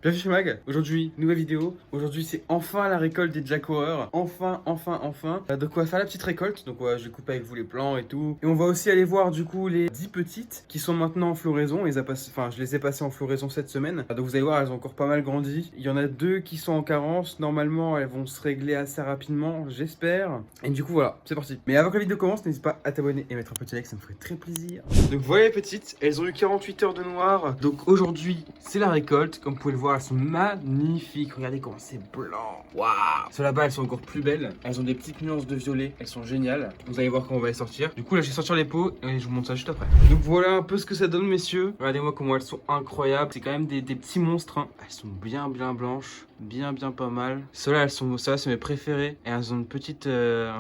Bienvenue chez Mag, aujourd'hui nouvelle vidéo, aujourd'hui c'est enfin la récolte des Jack Horror, enfin. Donc on va faire la petite récolte, donc ouais, je vais couper avec vous les plants et tout. Et on va aussi aller voir du coup les 10 petites qui sont maintenant en floraison, je les ai passées en floraison cette semaine. Donc vous allez voir, elles ont encore pas mal grandi. Il y en a deux qui sont en carence, normalement elles vont se régler assez rapidement, j'espère. Et du coup voilà, c'est parti. Mais avant que la vidéo commence, n'hésite pas à t'abonner et mettre un petit like, ça me ferait très plaisir. Donc voilà les petites, elles ont eu 48 heures de noir, donc aujourd'hui c'est la récolte, comme vous pouvez le voir. Elles sont magnifiques. Regardez comment c'est blanc. Waouh. Ceux là-bas, elles sont encore plus belles. Elles ont des petites nuances de violet. Elles sont géniales. Vous allez voir comment on va les sortir. Du coup, là, je vais sortir les pots et je vous montre ça juste après. Donc voilà un peu ce que ça donne, messieurs. Regardez-moi comment elles sont incroyables. C'est quand même des petits monstres. Hein. Elles sont bien blanches. Bien pas mal. Ceux-là, c'est mes préférés. Et elles ont une petite, je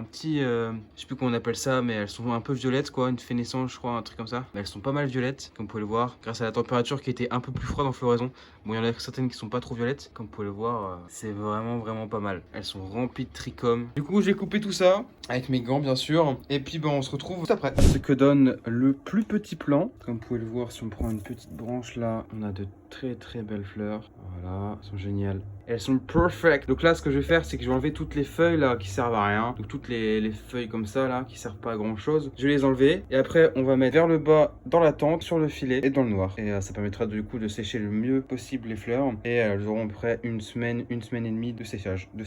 sais plus comment on appelle ça, mais elles sont un peu violettes, quoi. Une fainécence, je crois, un truc comme ça. Mais elles sont pas mal violettes, comme vous pouvez le voir, grâce à la température qui était un peu plus froide en floraison. Bon, il y en a certaines qui sont pas trop violettes, comme vous pouvez le voir. C'est vraiment pas mal. Elles sont remplies de trichomes. Du coup, j'ai coupé tout ça avec mes gants, bien sûr. Et puis, on se retrouve juste après. Ce que donne le plus petit plant. Comme vous pouvez le voir, si on prend une petite branche là, on a de très belles fleurs. Voilà, elles sont géniales. Elles sont perfect. Donc là, ce que je vais faire, c'est que je vais enlever toutes les feuilles là qui servent à rien. Donc toutes les feuilles comme ça là qui servent pas à grand chose. Je vais les enlever. Et après, on va mettre vers le bas dans la tente, sur le filet et dans le noir. Et ça permettra du coup de sécher le mieux possible les fleurs. Et elles auront à peu près une semaine et demie de séchage. De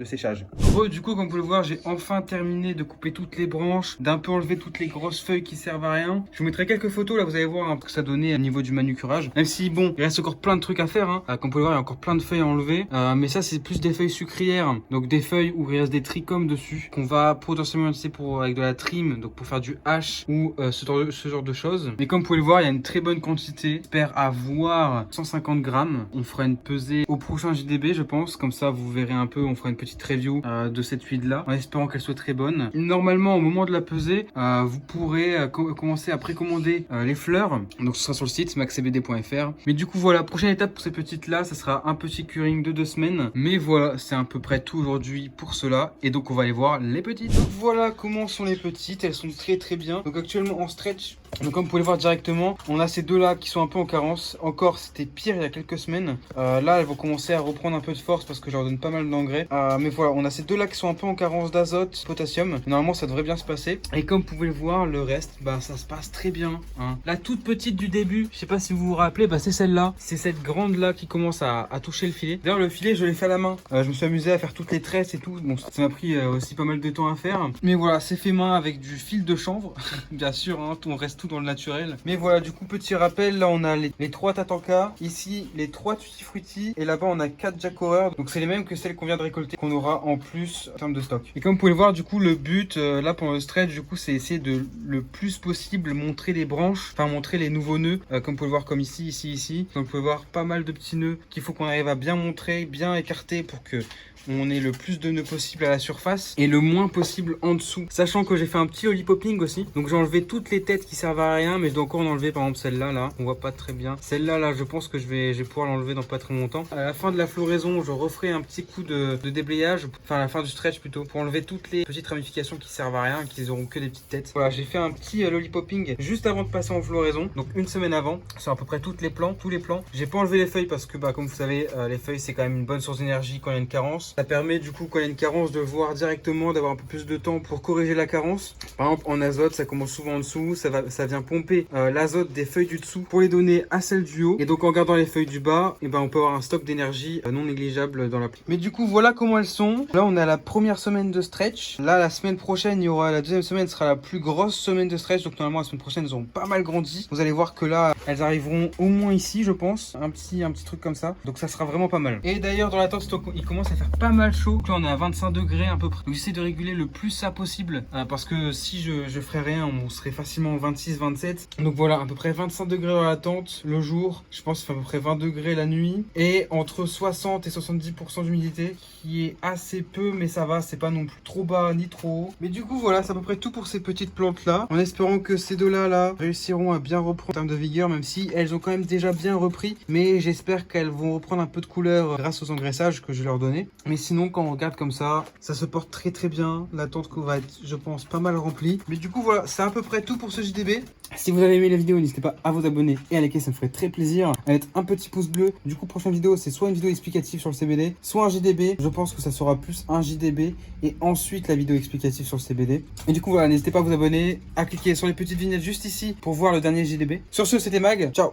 séchage. Bon, du coup, comme vous pouvez le voir, j'ai enfin terminé de couper toutes les branches, d'un peu enlever toutes les grosses feuilles qui servent à rien. Je vous mettrai quelques photos là, vous allez voir ce que ça donnait au niveau du manucurage. Même si bon, il reste encore plein de trucs à faire. Hein. Comme vous pouvez voir, il y a encore plein de feuilles à enlever. Mais ça, c'est plus des feuilles sucrières. Donc des feuilles où il reste des trichomes dessus. Qu'on va potentiellement utiliser avec de la trim. Donc pour faire du hache ou ce genre de choses. Mais comme vous pouvez le voir, il y a une très bonne quantité. J'espère avoir 150 grammes. On fera une pesée au prochain JDB, je pense. Comme ça, vous verrez un peu. On fera une petite review de cette huile là. En espérant qu'elle soit très bonne. Normalement, au moment de la pesée, vous pourrez commencer à précommander les fleurs. Donc ce sera sur le site maxcbd.fr. Mais du coup, voilà. Prochaine étape pour ces petites là, ça sera un petit curing de 2 semaines. Mais voilà, c'est à peu près tout aujourd'hui pour cela. Et donc on va aller voir les petites. Donc voilà comment sont les petites. Elles sont très bien. Donc actuellement en stretch. Donc comme vous pouvez le voir directement, on a ces deux là qui sont un peu en carence. Encore c'était pire il y a quelques semaines. Là elles vont commencer à reprendre un peu de force parce que je leur donne pas mal d'engrais. Mais voilà, on a ces deux là qui sont un peu en carence d'azote, potassium. Normalement ça devrait bien se passer. Et comme vous pouvez le voir, le reste, ça se passe très bien. Hein. La toute petite du début, je sais pas si vous vous rappelez, c'est celle-là. C'est cette grande là qui commence à toucher le filet. D'ailleurs le filet je l'ai fait à la main. Je me suis amusé à faire toutes les tresses et tout. Bon, ça m'a pris aussi pas mal de temps à faire. Mais voilà, c'est fait main avec du fil de chanvre. Bien sûr, hein, on reste tout dans le naturel. Mais voilà, du coup, petit rappel, là on a les 3 tatanka, ici les 3 tutti frutti, et là-bas on a 4 Jack Horror. Donc c'est les mêmes que celles qu'on vient de récolter, qu'on aura en plus en termes de stock. Et comme vous pouvez le voir, du coup, le but là pendant le stretch, du coup, c'est essayer de le plus possible montrer les branches, enfin montrer les nouveaux nœuds, comme vous pouvez le voir, comme ici. Donc vous pouvez voir pas mal de petits nœuds qu'il faut qu'on arrive à bien montrer, bien écarter pour que on ait le plus de nœuds possible à la surface et le moins possible en dessous. Sachant que j'ai fait un petit holly popping aussi. Donc j'ai enlevé toutes les têtes qui servent à rien, mais je dois encore en enlever par exemple celle-là, là. On voit pas très bien. Celle-là, là, je pense que je vais pouvoir l'enlever dans pas très longtemps. À la fin de la floraison, je referai un petit coup de déblayage, enfin à la fin du stretch plutôt, pour enlever toutes les petites ramifications qui servent à rien, qui auront que des petites têtes. Voilà, j'ai fait un petit holly popping juste avant de passer en floraison. Donc une semaine avant, sur à peu près tous les plants. J'ai pas enlevé les feuilles parce que comme vous savez, les feuilles c'est quand même une bonne source d'énergie quand il y a une carence. Ça permet du coup quand il y a une carence de voir directement, d'avoir un peu plus de temps pour corriger la carence. Par exemple en azote, ça commence souvent en dessous, ça vient pomper l'azote des feuilles du dessous pour les donner à celles du haut. Et donc en gardant les feuilles du bas, on peut avoir un stock d'énergie non négligeable dans la pluie. Mais du coup voilà comment elles sont. Là on a la première semaine de stretch. Là la semaine prochaine, la deuxième semaine sera la plus grosse semaine de stretch. Donc normalement la semaine prochaine elles ont pas mal grandi. Vous allez voir que là elles arriveront au moins ici je pense. Un petit truc comme ça. Donc ça sera vraiment pas mal. Et d'ailleurs dans la tente il commence à faire pas mal chaud. Donc là on est à 25 degrés à peu près. Donc j'essaie de réguler le plus ça possible. Parce que si je ferais rien, on serait facilement 26-27. Donc voilà, à peu près 25 degrés dans la tente le jour. Je pense qu'il fait à peu près 20 degrés la nuit. Et entre 60 et 70% d'humidité, qui est assez peu, mais ça va, c'est pas non plus trop bas ni trop haut. Mais du coup voilà, c'est à peu près tout pour ces petites plantes là. En espérant que ces deux là réussiront à bien reprendre en termes de vigueur, même si elles ont quand même déjà bien repris. Mais j'espère qu'elles vont reprendre un peu de couleur grâce aux engraissages que je vais leur donner. Mais sinon, quand on regarde comme ça se porte très très bien. La tente va être, je pense, pas mal remplie. Mais du coup, voilà, c'est à peu près tout pour ce JDB. Si vous avez aimé la vidéo, n'hésitez pas à vous abonner et à liker, ça me ferait très plaisir. À mettre un petit pouce bleu. Du coup, prochaine vidéo, c'est soit une vidéo explicative sur le CBD, soit un JDB. Je pense que ça sera plus un JDB et ensuite la vidéo explicative sur le CBD. Et du coup, voilà, n'hésitez pas à vous abonner, à cliquer sur les petites vignettes juste ici pour voir le dernier JDB. Sur ce, c'était Mag. Ciao!